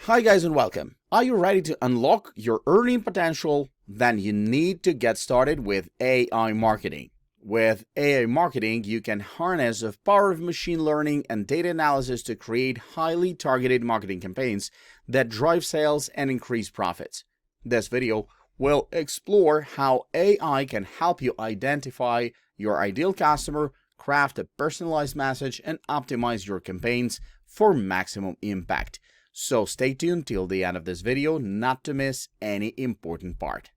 Hi guys and welcome. Are you ready to unlock your earning potential? Then you need to get started with AI marketing. With AI marketing, you can harness the power of machine learning and data analysis to create highly targeted marketing campaigns that drive sales and increase profits. This video will explore how AI can help you identify your ideal customer, craft a personalized message, and optimize your campaigns for maximum impact. So stay tuned till the end of this video not to miss any important part.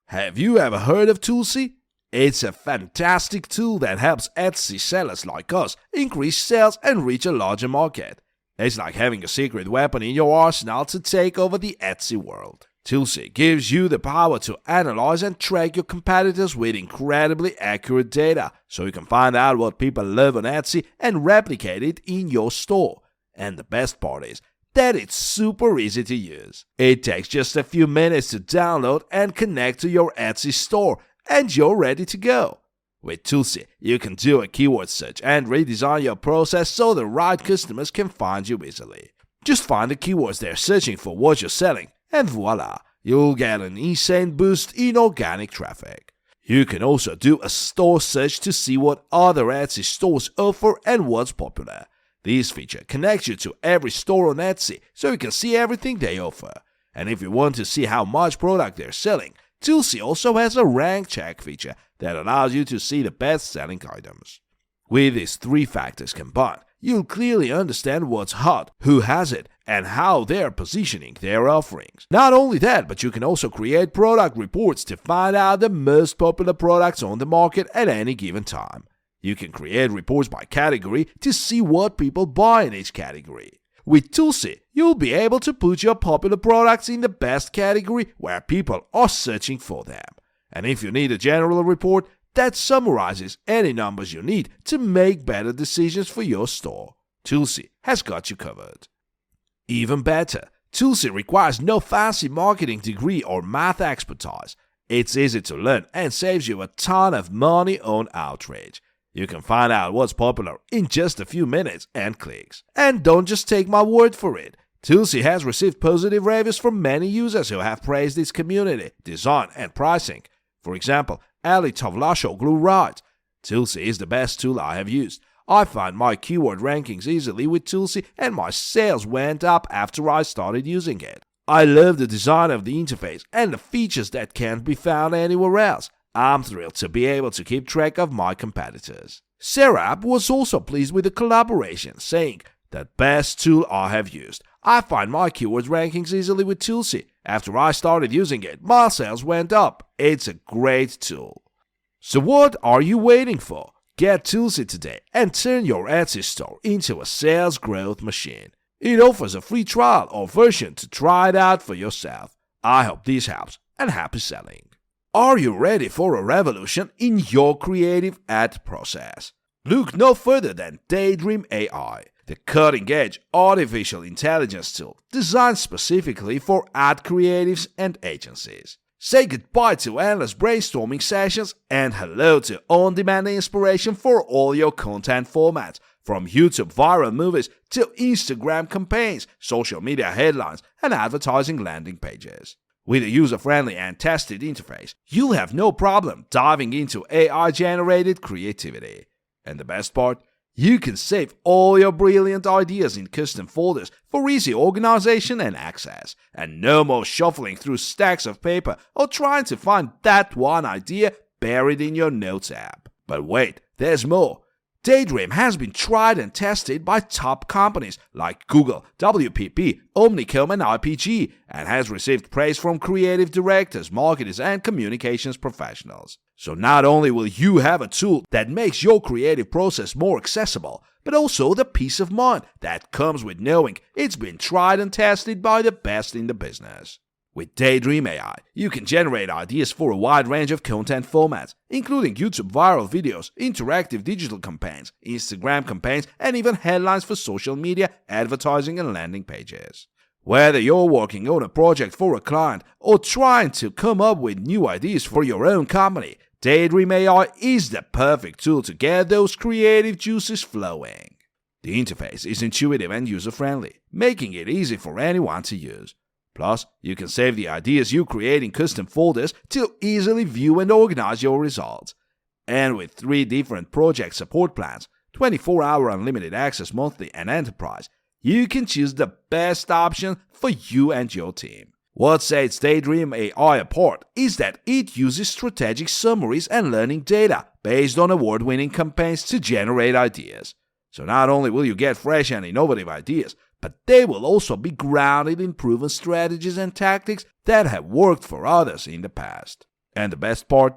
Have you ever heard of Tulsi? It's a fantastic tool that helps Etsy sellers like us increase sales and reach a larger market. It's like having a secret weapon in your arsenal to take over the Etsy world. Tulsi gives you the power to analyze and track your competitors with incredibly accurate data, so you can find out what people love on Etsy and replicate it in your store. And the best part is that it's super easy to use. It takes just a few minutes to download and connect to your Etsy store, and you're ready to go. With Tulsi, you can do a keyword search and redesign your process so the right customers can find you easily. Just find the keywords they're searching for what you're selling, and voila, you'll get an insane boost in organic traffic. You can also do a store search to see what other Etsy stores offer and what's popular. This feature connects you to every store on Etsy so you can see everything they offer. And if you want to see how much product they're selling, Tulsi also has a rank check feature that allows you to see the best-selling items. With these three factors combined, you'll clearly understand what's hot, who has it, and how they're positioning their offerings. Not only that, but you can also create product reports to find out the most popular products on the market at any given time. You can create reports by category to see what people buy in each category. With Tulsi, you'll be able to put your popular products in the best category where people are searching for them. And if you need a general report, that summarizes any numbers you need to make better decisions for your store, Tulsi has got you covered. Even better, Tulsi requires no fancy marketing degree or math expertise. It's easy to learn and saves you a ton of money on outreach. You can find out what's popular in just a few minutes and clicks. And don't just take my word for it. Tulsi has received positive reviews from many users who have praised its community, design, and pricing. For example, Ali Tavlashoglu writes, "Tulsi is the best tool I have used. I find my keyword rankings easily with Tulsi and my sales went up after I started using it. I love the design of the interface and the features that can't be found anywhere else. I'm thrilled to be able to keep track of my competitors." Serap was also pleased with the collaboration, saying, "The best tool I have used. I find my keyword rankings easily with Tulsi. After I started using it, my sales went up. It's a great tool." So what are you waiting for? Get Tulsi today and turn your Etsy store into a sales growth machine. It offers a free trial or version to try it out for yourself. I hope this helps, and happy selling. Are you ready for a revolution in your creative ad process? Look no further than Daydream AI, the cutting-edge artificial intelligence tool designed specifically for ad creatives and agencies. Say goodbye to endless brainstorming sessions and hello to on-demand inspiration for all your content formats, from YouTube viral movies to Instagram campaigns, social media headlines, and advertising landing pages. With a user-friendly and tested interface, you'll have no problem diving into AI-generated creativity. And the best part? You can save all your brilliant ideas in custom folders for easy organization and access. And no more shuffling through stacks of paper or trying to find that one idea buried in your Notes app. But wait, there's more. Daydream has been tried and tested by top companies like Google, WPP, Omnicom, and IPG, and has received praise from creative directors, marketers, and communications professionals. So not only will you have a tool that makes your creative process more accessible, but also the peace of mind that comes with knowing it's been tried and tested by the best in the business. With Daydream AI, you can generate ideas for a wide range of content formats, including YouTube viral videos, interactive digital campaigns, Instagram campaigns, and even headlines for social media, advertising, and landing pages. Whether you're working on a project for a client or trying to come up with new ideas for your own company, Daydream AI is the perfect tool to get those creative juices flowing. The interface is intuitive and user-friendly, making it easy for anyone to use. Plus, you can save the ideas you create in custom folders to easily view and organize your results. And with 3 different project support plans, 24-hour unlimited access monthly and enterprise, you can choose the best option for you and your team. What sets Daydream AI apart is that it uses strategic summaries and learning data based on award-winning campaigns to generate ideas. So not only will you get fresh and innovative ideas, but they will also be grounded in proven strategies and tactics that have worked for others in the past. And the best part?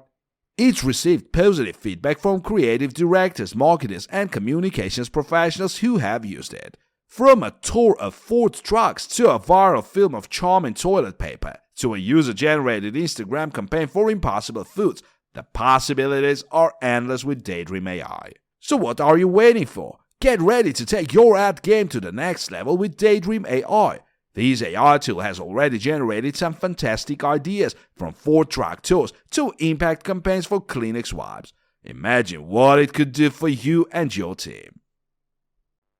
It's received positive feedback from creative directors, marketers, and communications professionals who have used it. From a tour of Ford trucks to a viral film of charming toilet paper to a user-generated Instagram campaign for impossible foods, the possibilities are endless with Daydream AI. So what are you waiting for? Get ready to take your ad game to the next level with Daydream AI. This AI tool has already generated some fantastic ideas, from Ford truck tours to impact campaigns for Kleenex wipes. Imagine what it could do for you and your team.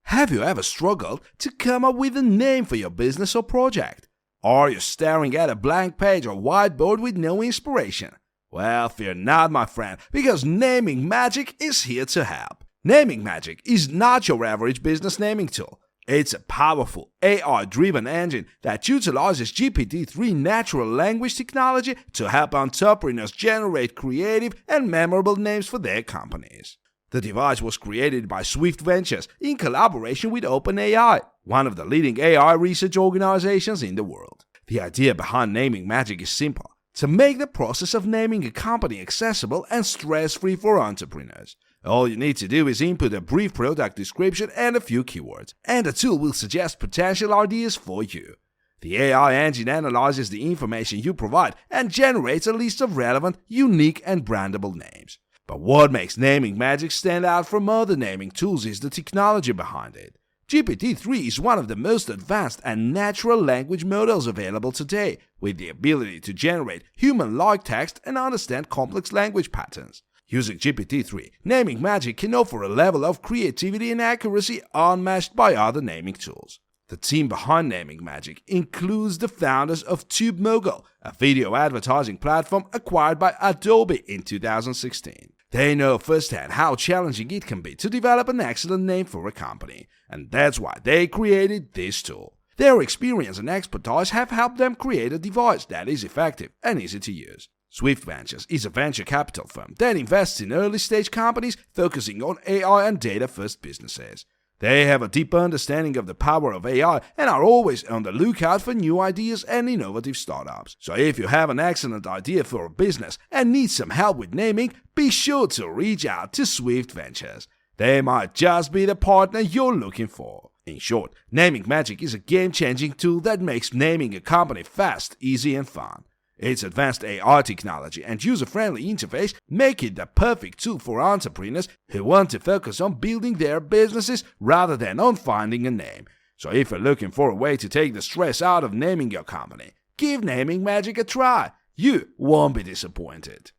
Have you ever struggled to come up with a name for your business or project? Are you staring at a blank page or whiteboard with no inspiration? Well, fear not, my friend, because Naming Magic is here to help. Naming Magic is not your average business naming tool. It's a powerful AI-driven engine that utilizes GPT-3 natural language technology to help entrepreneurs generate creative and memorable names for their companies. The device was created by Swift Ventures in collaboration with OpenAI, one of the leading AI research organizations in the world. The idea behind Naming Magic is simple: to make the process of naming a company accessible and stress-free for entrepreneurs. All you need to do is input a brief product description and a few keywords, and the tool will suggest potential ideas for you. The AI engine analyzes the information you provide and generates a list of relevant, unique, and brandable names. But what makes Naming Magic stand out from other naming tools is the technology behind it. GPT-3 is one of the most advanced and natural language models available today, with the ability to generate human-like text and understand complex language patterns. Using GPT-3, Naming Magic can offer a level of creativity and accuracy unmatched by other naming tools. The team behind Naming Magic includes the founders of TubeMogul, a video advertising platform acquired by Adobe in 2016. They know firsthand how challenging it can be to develop an excellent name for a company, and that's why they created this tool. Their experience and expertise have helped them create a device that is effective and easy to use. Swift Ventures is a venture capital firm that invests in early-stage companies focusing on AI and data-first businesses. They have a deep understanding of the power of AI and are always on the lookout for new ideas and innovative startups. So if you have an excellent idea for a business and need some help with naming, be sure to reach out to Swift Ventures. They might just be the partner you're looking for. In short, Naming Magic is a game-changing tool that makes naming a company fast, easy, and fun. Its advanced AI technology and user-friendly interface make it the perfect tool for entrepreneurs who want to focus on building their businesses rather than on finding a name. So if you're looking for a way to take the stress out of naming your company, give Naming Magic a try. You won't be disappointed.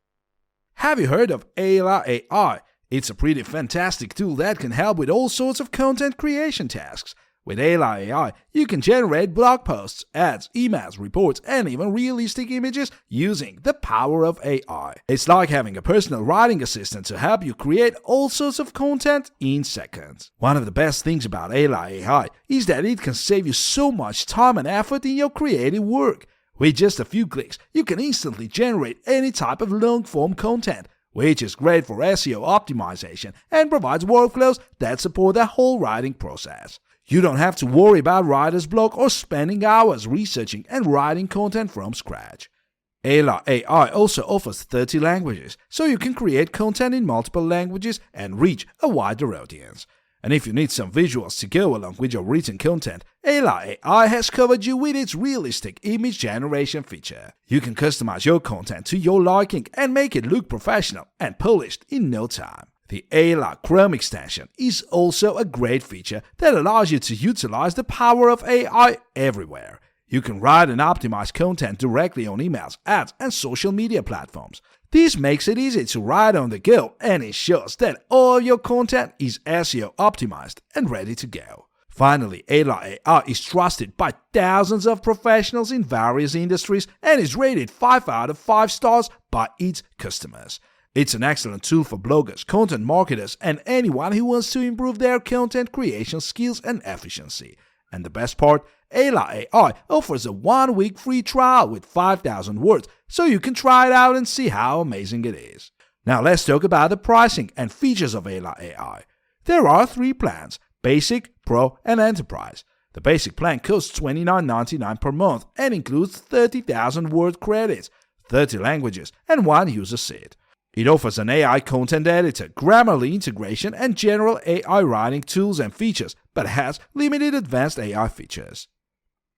Have you heard of Ayla AI? It's a pretty fantastic tool that can help with all sorts of content creation tasks. With Ayla AI, you can generate blog posts, ads, emails, reports, and even realistic images using the power of AI. It's like having a personal writing assistant to help you create all sorts of content in seconds. One of the best things about Ayla AI is that it can save you so much time and effort in your creative work. With just a few clicks, you can instantly generate any type of long-form content, which is great for SEO optimization and provides workflows that support the whole writing process. You don't have to worry about writer's block or spending hours researching and writing content from scratch. Ayla AI also offers 30 languages, so you can create content in multiple languages and reach a wider audience. And if you need some visuals to go along with your written content, Ayla AI has covered you with its realistic image generation feature. You can customize your content to your liking and make it look professional and polished in no time. The Ayla Chrome extension is also a great feature that allows you to utilize the power of AI everywhere. You can write and optimize content directly on emails, ads, and social media platforms. This makes it easy to write on the go and ensures that all your content is SEO optimized and ready to go. Finally, Ayla AI is trusted by thousands of professionals in various industries and is rated 5 out of 5 stars by its customers. It's an excellent tool for bloggers, content marketers, and anyone who wants to improve their content creation skills and efficiency. And the best part, Ayla AI offers a 1-week free trial with 5,000 words, so you can try it out and see how amazing it is. Now let's talk about the pricing and features of Ayla AI. There are 3 plans: Basic, Pro, and Enterprise. The basic plan costs $29.99 per month and includes 30,000 word credits, 30 languages, and 1 user seat. It offers an AI content editor, Grammarly integration, and general AI writing tools and features, but has limited advanced AI features.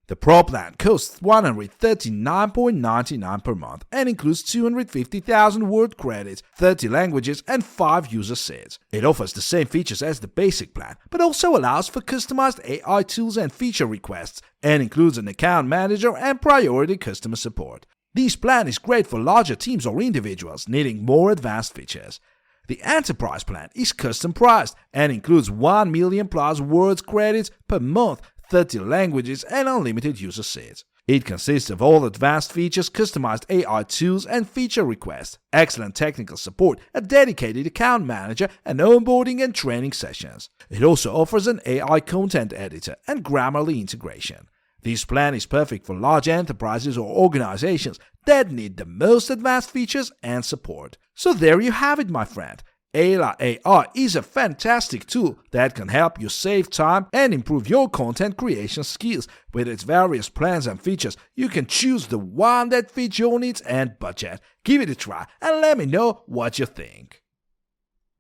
The Pro plan costs $139.99 per month and includes 250,000 word credits, 30 languages, and 5 user seats. It offers the same features as the basic plan, but also allows for customized AI tools and feature requests, and includes an account manager and priority customer support. This plan is great for larger teams or individuals needing more advanced features. The Enterprise plan is custom priced and includes 1 million plus words credits per month, 30 languages, and unlimited user seats. It consists of all advanced features, customized AI tools and feature requests, excellent technical support, a dedicated account manager, and onboarding and training sessions. It also offers an AI content editor and Grammarly integration. This plan is perfect for large enterprises or organizations that need the most advanced features and support. So there you have it, my friend. Ayla AI is a fantastic tool that can help you save time and improve your content creation skills. With its various plans and features, you can choose the one that fits your needs and budget. Give it a try and let me know what you think.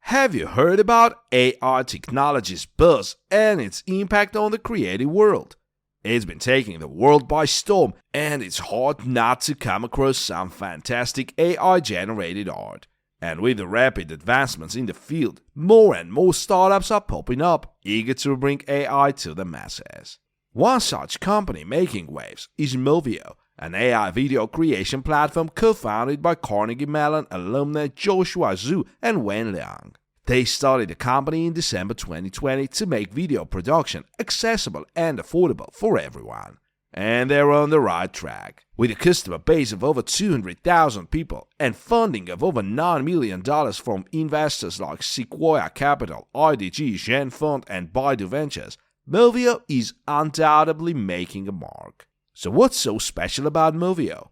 Have you heard about AI technology's buzz and its impact on the creative world? It's been taking the world by storm, and it's hard not to come across some fantastic AI-generated art. And with the rapid advancements in the field, more and more startups are popping up, eager to bring AI to the masses. One such company making waves is Movio, an AI video creation platform co-founded by Carnegie Mellon alumni Joshua Zhu and Wen Liang. They started the company in December 2020 to make video production accessible and affordable for everyone. And they're on the right track. With a customer base of over 200,000 people and funding of over $9 million from investors like Sequoia Capital, IDG, Gen Fund, and Baidu Ventures, Movio is undoubtedly making a mark. So what's so special about Movio?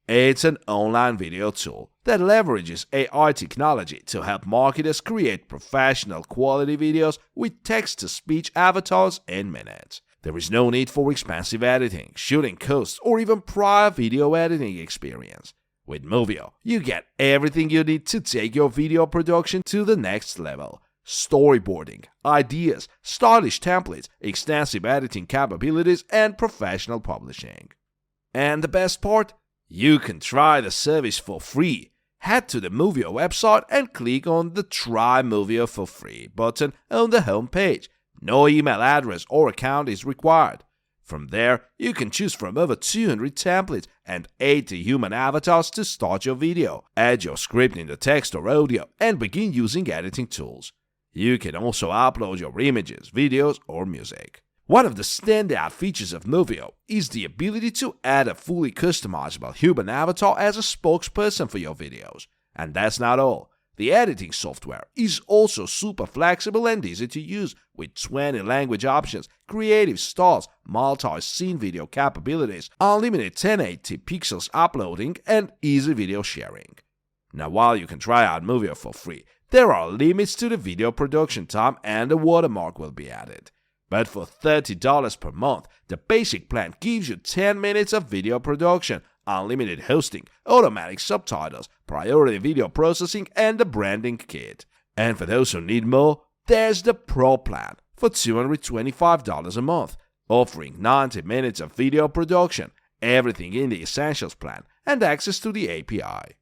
It's an online video tool that leverages AI technology to help marketers create professional quality videos with text-to-speech avatars in minutes. There is no need for expensive editing, shooting costs, or even prior video editing experience. With Movio, you get everything you need to take your video production to the next level. Storyboarding, ideas, stylish templates, extensive editing capabilities, and professional publishing. And the best part? You can try the service for free. Head to the Movio website and click on the Try Movio for Free button on the home page. No email address or account is required. From there, you can choose from over 200 templates and 80 human avatars to start your video, add your script in the text or audio, and begin using editing tools. You can also upload your images, videos, or music. One of the standout features of Movio is the ability to add a fully customizable human avatar as a spokesperson for your videos. And that's not all. The editing software is also super flexible and easy to use with 20 language options, creative styles, multi-scene video capabilities, unlimited 1080 pixels uploading, and easy video sharing. Now, while you can try out Movio for free, there are limits to the video production time and a watermark will be added. But for $30 per month, the basic plan gives you 10 minutes of video production, unlimited hosting, automatic subtitles, priority video processing, and the branding kit. And for those who need more, there's the Pro plan for $225 a month, offering 90 minutes of video production, everything in the Essentials plan, and access to the API.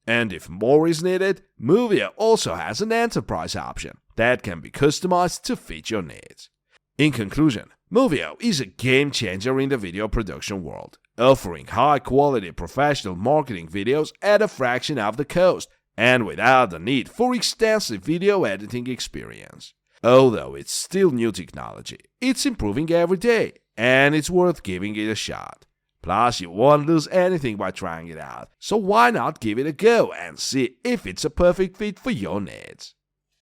And if more is needed, Movio also has an Enterprise option that can be customized to fit your needs. In conclusion, Movio is a game changer in the video production world. offering high-quality professional marketing videos at a fraction of the cost and without the need for extensive video editing experience. Although it's still new technology, it's improving every day, and it's worth giving it a shot. Plus, you won't lose anything by trying it out, so why not give it a go and see if it's a perfect fit for your needs?